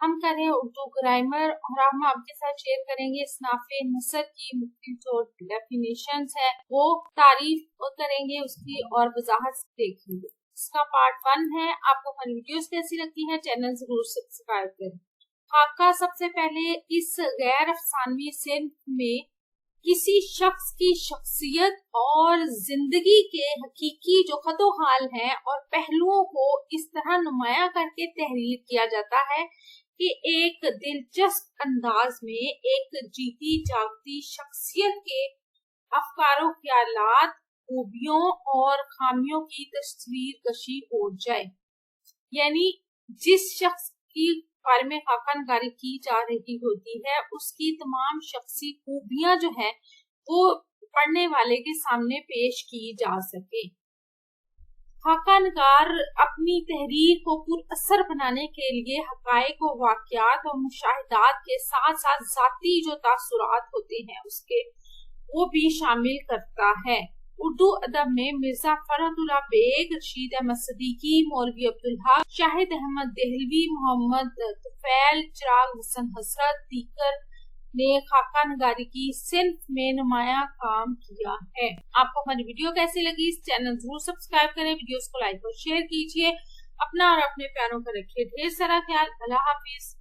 हम कर रहे हैं उर्दू ग्रामर और हम आपके साथ शेयर करेंगे इसनाफे नसर की मुख्तलिफ जो डेफिनेशंस है वो तारीफ करेंगे उसकी और वजाहत देखेंगे। इसका पार्ट 1 है। आपको हमारी वीडियोस कैसी लगती है चैनल जरूर सब्सक्राइब करें। खाका सबसे पहले इस गैर अफसानवी सिंफ में किसी शख्स की शख्सियत और जिंदगी के हकीकी जो खतो हाल हैं और पहलुओं को इस तरह नुमाया करके तहरीर किया जाता है कि एक दिलचस्प अंदाज में एक जीती जागती शख्सियत के अफकारों ख्यालात खूबियों और खामियों की तस्वीर कशी हो जाए। यानी जिस शख्स की बारे में खाका नगारी की जा रही होती है उसकी तमाम शख्सी खूबियां जो है वो पढ़ने वाले के सामने पेश की जा सके। खाका नगार अपनी तहरीर को पुरअसर बनाने के लिए हकायक व वाक़यात और मुशाहिदात के साथ साथ जाती जो तासुरात होते हैं उसके वो भी शामिल करता है। उर्दू अदब में मिर्जा फरहतुल्लाह बेग, रशीद अहमद सदीकी, मौलवी अब्दुल हक, शाहिद अहमद देहलवी, मोहम्मद तुफैल, चिराग हसन हसरत, दीकर ने खाका नगारी की सिंफ में नुमाया काम किया है। आपको हमारी वीडियो कैसी लगी इस चैनल जरूर सब्सक्राइब करें, वीडियोस को लाइक और शेयर कीजिए। अपना और अपने प्यारों का रखिए ढेर सारा ख्याल। अल्लाह हाफिज।